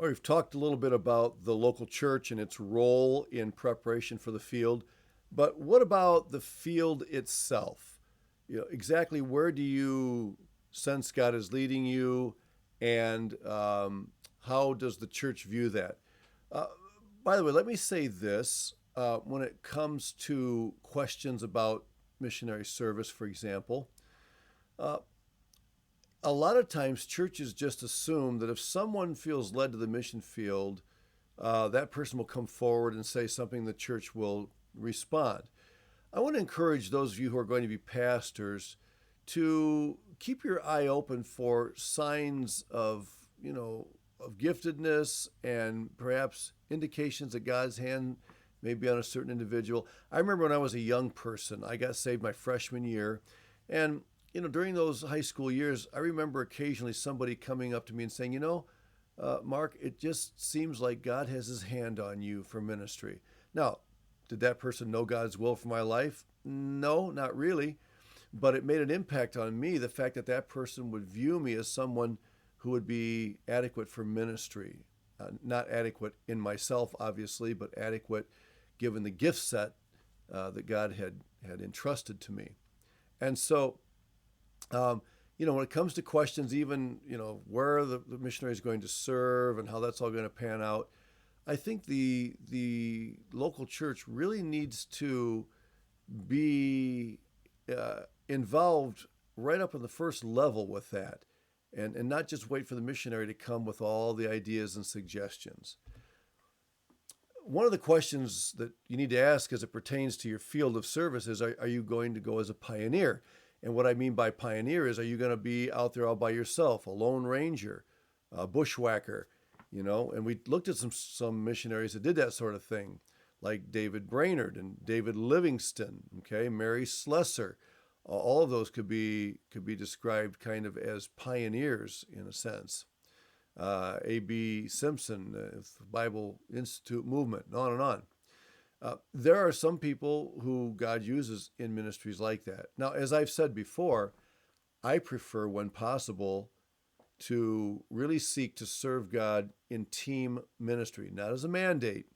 Well, we've talked a little bit about the local church and its role in preparation for the field, but what about the field itself? Exactly where do you sense God is leading you, and how does the church view that? Uh, by the way, let me say this: when it comes to questions about missionary service, for example, uh, a lot of times churches just assume that if someone feels led to the mission field, that person will come forward and say something, the church will respond. I want to encourage those of you who are going to be pastors to keep your eye open for signs of giftedness and perhaps indications that God's hand may be on a certain individual. I remember when I was a young person, I got saved my freshman year, and during those high school years, I remember occasionally somebody coming up to me and saying, Mark, it just seems like God has his hand on you for ministry. Now, did that person know God's will for my life? No, not really. But it made an impact on me, the fact that that person would view me as someone who would be adequate for ministry. Not adequate in myself, obviously, but adequate given the gift set that God had entrusted to me. And so, when it comes to questions, even, where the missionary is going to serve and how that's all going to pan out, I think the local church really needs to be involved right up in the first level with that, and not just wait for the missionary to come with all the ideas and suggestions. One of the questions that you need to ask as it pertains to your field of service is, are you going to go as a pioneer? And what I mean by pioneer is, are you going to be out there all by yourself, a lone ranger, a bushwhacker? And we looked at some missionaries that did that sort of thing, like David Brainerd and David Livingston, okay, Mary Slessor. All of those could be described kind of as pioneers in a sense. A.B. Simpson, Bible Institute movement, and on and on. There are some people who God uses in ministries like that. Now, as I've said before, I prefer, when possible, to really seek to serve God in team ministry, not as a mandate,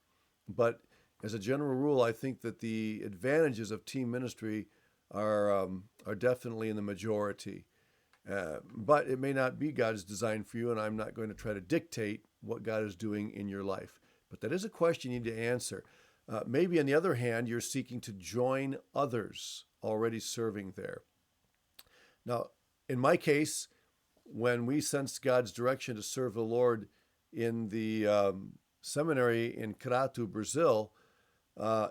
but as a general rule. I think that the advantages of team ministry are definitely in the majority. But it may not be God's design for you, and I'm not going to try to dictate what God is doing in your life. But that is a question you need to answer. Maybe, on the other hand, you're seeking to join others already serving there. Now, in my case, when we sensed God's direction to serve the Lord in the seminary in Crato, Brazil,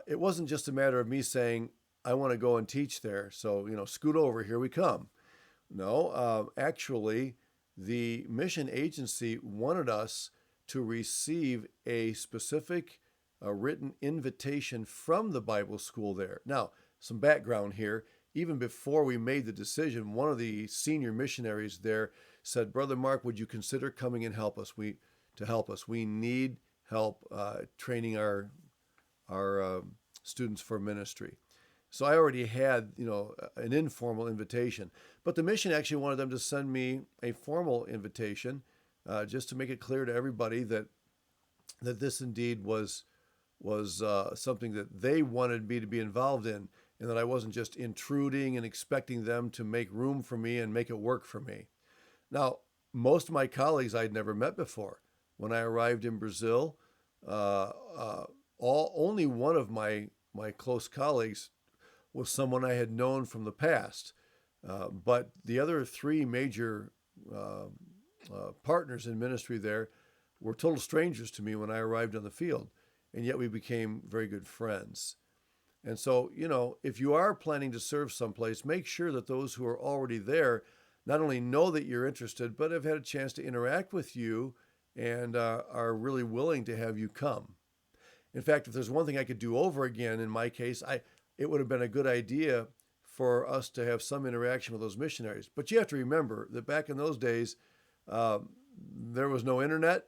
it wasn't just a matter of me saying, I want to go and teach there, so, scoot over, here we come. No, actually, the mission agency wanted us to receive a specific written invitation from the Bible school there. Now, some background here. Even before we made the decision, one of the senior missionaries there said, Brother Mark, would you consider coming and help us? We need help training our students for ministry. So I already had, an informal invitation. But the mission actually wanted them to send me a formal invitation, just to make it clear to everybody that this indeed was something that they wanted me to be involved in, and that I wasn't just intruding and expecting them to make room for me and make it work for me. Now, most of my colleagues I'd never met before. When I arrived in Brazil, only one of my close colleagues was someone I had known from the past. But the other three major partners in ministry there were total strangers to me when I arrived on the field, and yet we became very good friends. And so, if you are planning to serve someplace, make sure that those who are already there not only know that you're interested, but have had a chance to interact with you and are really willing to have you come. In fact, if there's one thing I could do over again, in my case, it would have been a good idea for us to have some interaction with those missionaries. But you have to remember that back in those days, there was no internet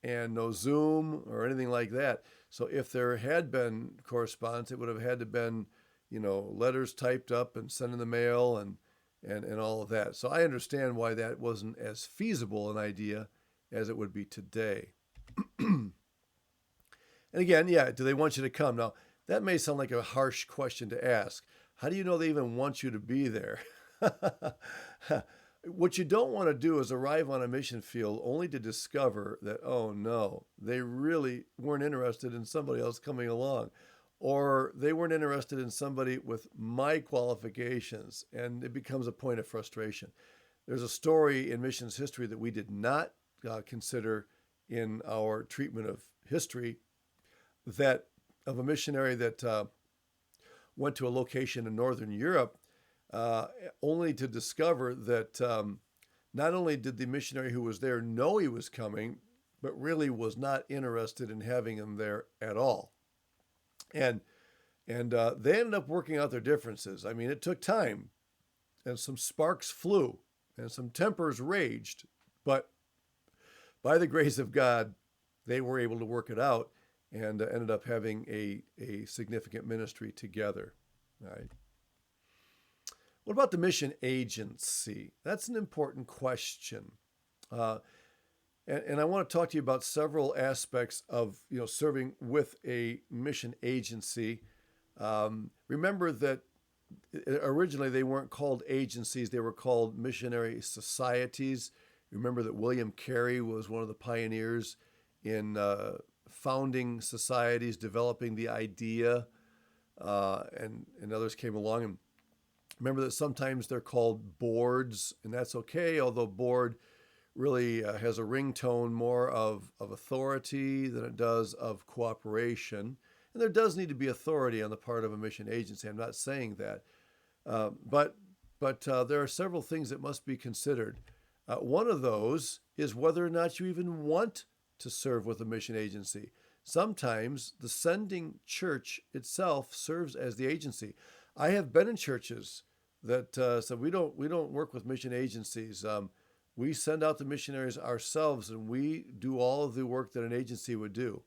and no Zoom or anything like that. So if there had been correspondence, it would have had to been, letters typed up and sent in the mail and all of that. So I understand why that wasn't as feasible an idea as it would be today. And again, yeah, do they want you to come? Now, that may sound like a harsh question to ask. How do you know they even want you to be there? What you don't want to do is arrive on a mission field only to discover that, oh no, they really weren't interested in somebody else coming along, or they weren't interested in somebody with my qualifications, and it becomes a point of frustration. There's a story in missions history that we did not consider in our treatment of history, that of a missionary that went to a location in Northern Europe, uh, only to discover that not only did the missionary who was there know he was coming, but really was not interested in having him there at all. And they ended up working out their differences. I mean, it took time, and some sparks flew, and some tempers raged, but by the grace of God, they were able to work it out and ended up having a significant ministry together. Right? What about the mission agency? That's an important question. Uh, and I want to talk to you about several aspects of serving with a mission agency. Remember that originally they weren't called agencies; they were called missionary societies. Remember that William Carey was one of the pioneers in founding societies, developing the idea, and others came along. And remember that sometimes they're called boards, and that's okay, although board really has a ringtone more of authority than it does of cooperation. And there does need to be authority on the part of a mission agency. I'm not saying that. But there are several things that must be considered. One of those is whether or not you even want to serve with a mission agency. Sometimes the sending church itself serves as the agency. I have been in churches that said we don't work with mission agencies. We send out the missionaries ourselves, and we do all of the work that an agency would do.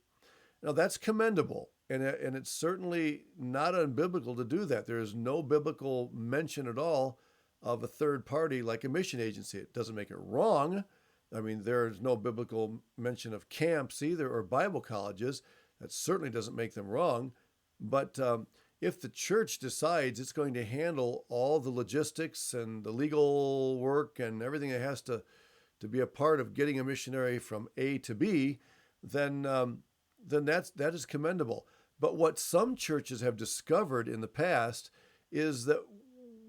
Now that's commendable, and it's certainly not unbiblical to do that. There is no biblical mention at all of a third party like a mission agency. It doesn't make it wrong. I mean, there's no biblical mention of camps either or Bible colleges. That certainly doesn't make them wrong. But if the church decides it's going to handle all the logistics and the legal work and everything that has to be a part of getting a missionary from A to B, then that is commendable. But what some churches have discovered in the past is that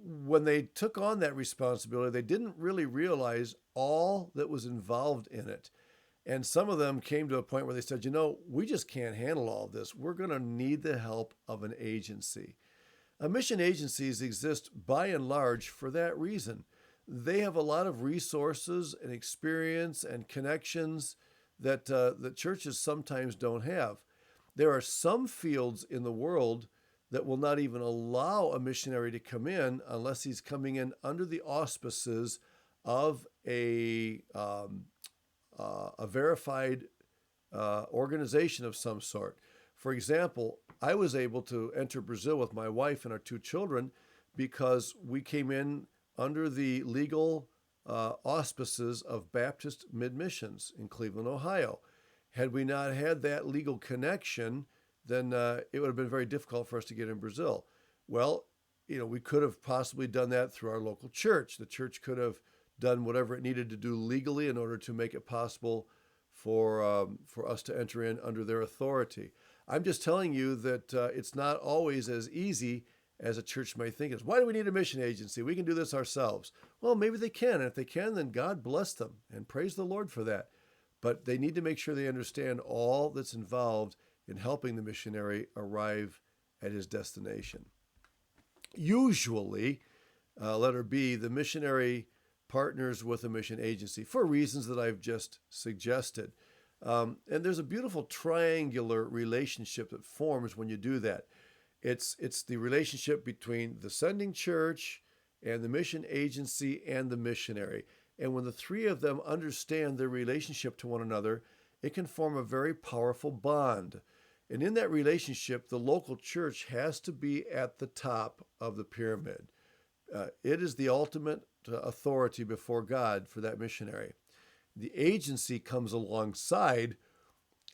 when they took on that responsibility, they didn't really realize all that was involved in it. And some of them came to a point where they said, we just can't handle all of this. We're going to need the help of an agency. Mission agencies exist by and large for that reason. They have a lot of resources and experience and connections that churches sometimes don't have. There are some fields in the world that will not even allow a missionary to come in unless he's coming in under the auspices of a verified organization of some sort. For example, I was able to enter Brazil with my wife and our two children because we came in under the legal auspices of Baptist Mid-Missions in Cleveland, Ohio. Had we not had that legal connection, then it would have been very difficult for us to get in Brazil. Well, we could have possibly done that through our local church. The church could have done whatever it needed to do legally in order to make it possible for us to enter in under their authority. I'm just telling you that it's not always as easy as a church may think. Why do we need a mission agency? We can do this ourselves. Well, maybe they can. And if they can, then God bless them and praise the Lord for that. But they need to make sure they understand all that's involved in helping the missionary arrive at his destination. Usually, letter B, the missionary partners with a mission agency for reasons that I've just suggested. And there's a beautiful triangular relationship that forms when you do that. It's the relationship between the sending church and the mission agency and the missionary. And when the three of them understand their relationship to one another, it can form a very powerful bond. And in that relationship, the local church has to be at the top of the pyramid. It is the ultimate authority before God for that missionary. The agency comes alongside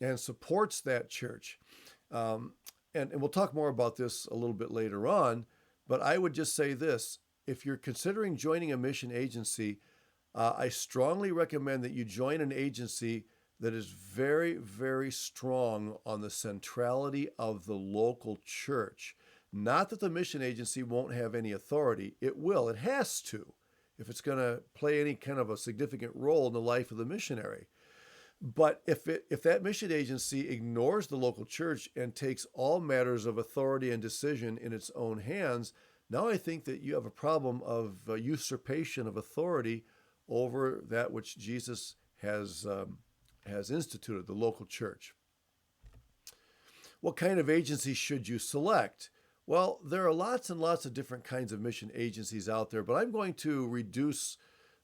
and supports that church. Um, and we'll talk more about this a little bit later on, but I would just say this. If you're considering joining a mission agency, I strongly recommend that you join an agency that is very, very strong on the centrality of the local church. Not that the mission agency won't have any authority. It will. It has to, if it's going to play any kind of a significant role in the life of the missionary. But if that mission agency ignores the local church and takes all matters of authority and decision in its own hands, now I think that you have a problem of usurpation of authority over that which Jesus has instituted, the local church. What kind of agency should you select? Well, there are lots and lots of different kinds of mission agencies out there, but I'm going to reduce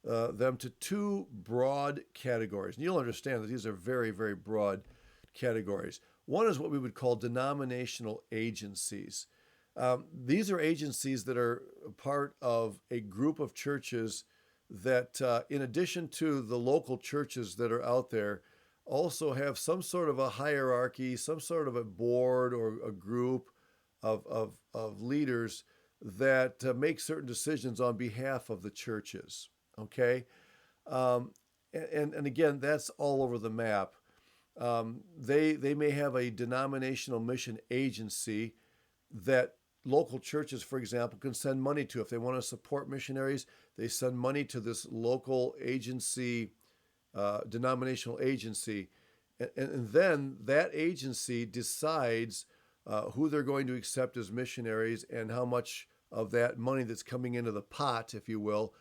them to two broad categories. And you'll understand that these are very, very broad categories. One is what we would call denominational agencies. These are agencies that are part of a group of churches that, in addition to the local churches that are out there, also have some sort of a hierarchy, some sort of a board or a group of leaders that make certain decisions on behalf of the churches. Okay? And again, that's all over the map. They may have a denominational mission agency that local churches, for example, can send money to. If they want to support missionaries, they send money to this local agency, denominational agency. And then that agency decides who they're going to accept as missionaries and how much of that money that's coming into the pot, if you will,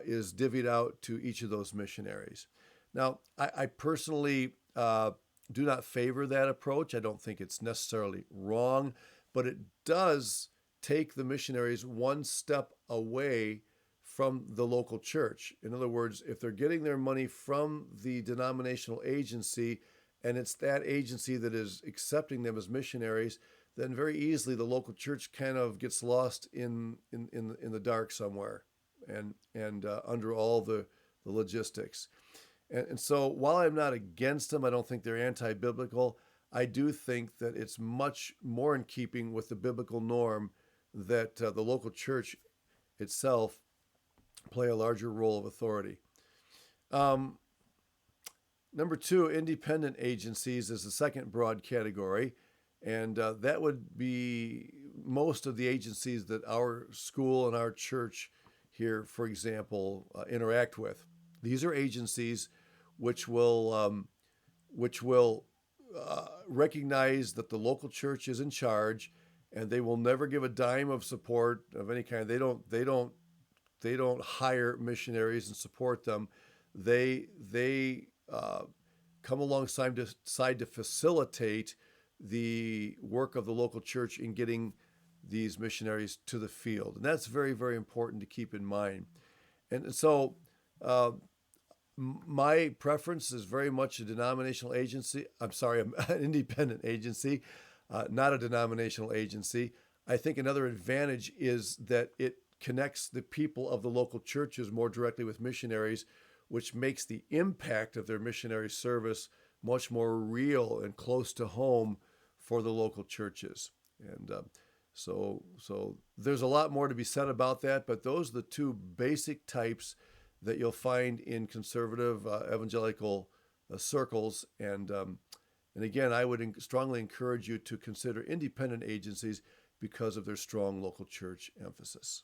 is divvied out to each of those missionaries. Now, I personally do not favor that approach. I don't think it's necessarily wrong, but it does take the missionaries one step away from the local church. In other words, if they're getting their money from the denominational agency and it's that agency that is accepting them as missionaries, then very easily the local church kind of gets lost in the dark somewhere and under all the logistics. And so while I'm not against them, I don't think they're anti-biblical, I do think that it's much more in keeping with the biblical norm that the local church itself play a larger role of authority. Number two, independent agencies is the second broad category. And that would be most of the agencies that our school and our church here, for example, interact with. These are agencies which will recognize that the local church is in charge, and they will never give a dime of support of any kind. They don't hire missionaries and support them. They come alongside to facilitate the work of the local church in getting these missionaries to the field. And that's very, very important to keep in mind. And so my preference is very much a denominational agency. I'm sorry, an independent agency, not a denominational agency. I think another advantage is that it connects the people of the local churches more directly with missionaries, which makes the impact of their missionary service much more real and close to home for the local churches. And so there's a lot more to be said about that, but those are the two basic types that you'll find in conservative evangelical circles. And again, I would strongly encourage you to consider independent agencies because of their strong local church emphasis.